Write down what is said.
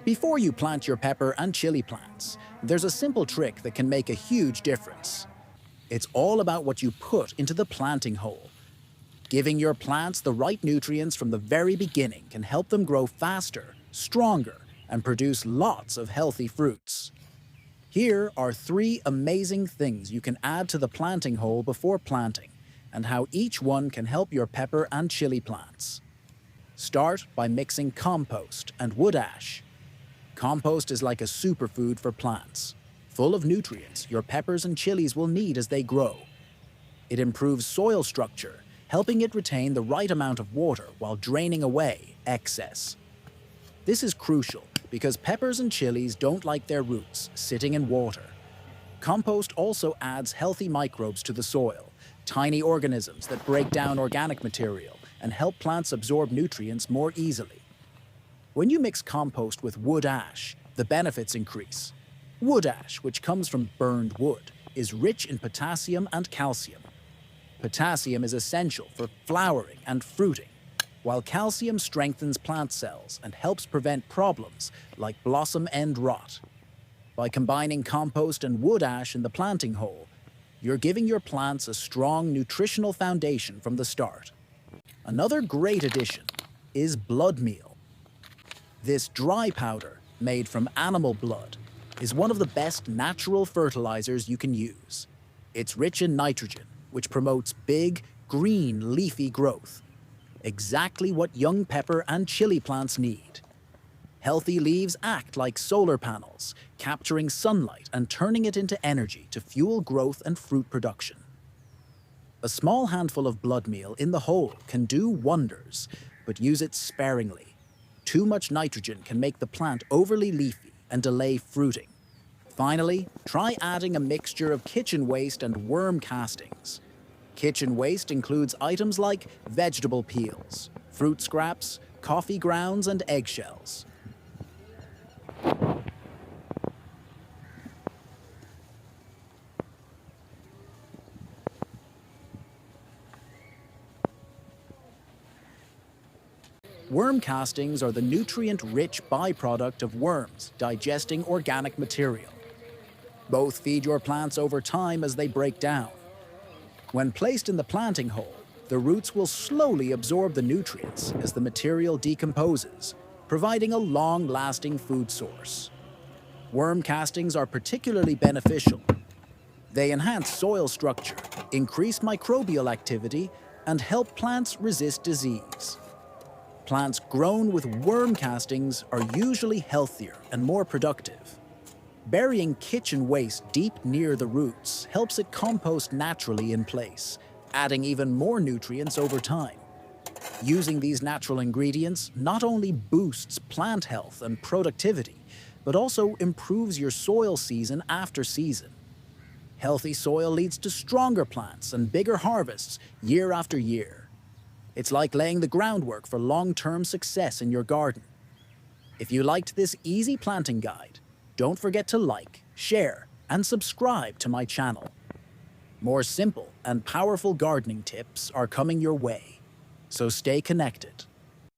Before you plant your pepper and chili plants, there's a simple trick that can make a huge difference. It's all about what you put into the planting hole. Giving your plants the right nutrients from the very beginning can help them grow faster, stronger, and produce lots of healthy fruits. Here are 3 amazing things you can add to the planting hole before planting, and how each one can help your pepper and chili plants. Start by mixing compost and wood ash. Compost is like a superfood for plants, full of nutrients your peppers and chilies will need as they grow. It improves soil structure, helping it retain the right amount of water while draining away excess. This is crucial because peppers and chilies don't like their roots sitting in water. Compost also adds healthy microbes to the soil, tiny organisms that break down organic material and help plants absorb nutrients more easily. When you mix compost with wood ash, the benefits increase. Wood ash, which comes from burned wood, is rich in potassium and calcium. Potassium is essential for flowering and fruiting, while calcium strengthens plant cells and helps prevent problems like blossom end rot. By combining compost and wood ash in the planting hole, you're giving your plants a strong nutritional foundation from the start. Another great addition is blood meal. This dry powder, made from animal blood, is one of the best natural fertilizers you can use. It's rich in nitrogen, which promotes big, green, leafy growth. Exactly what young pepper and chili plants need. Healthy leaves act like solar panels, capturing sunlight and turning it into energy to fuel growth and fruit production. A small handful of blood meal in the hole can do wonders, but use it sparingly. Too much nitrogen can make the plant overly leafy and delay fruiting. Finally, try adding a mixture of kitchen waste and worm castings. Kitchen waste includes items like vegetable peels, fruit scraps, coffee grounds, and eggshells. Worm castings are the nutrient-rich byproduct of worms digesting organic material. Both feed your plants over time as they break down. When placed in the planting hole, the roots will slowly absorb the nutrients as the material decomposes, providing a long-lasting food source. Worm castings are particularly beneficial. They enhance soil structure, increase microbial activity, and help plants resist disease. Plants grown with worm castings are usually healthier and more productive. Burying kitchen waste deep near the roots helps it compost naturally in place, adding even more nutrients over time. Using these natural ingredients not only boosts plant health and productivity, but also improves your soil season after season. Healthy soil leads to stronger plants and bigger harvests year after year. It's like laying the groundwork for long-term success in your garden. If you liked this easy planting guide, don't forget to like, share, and subscribe to my channel. More simple and powerful gardening tips are coming your way, so stay connected.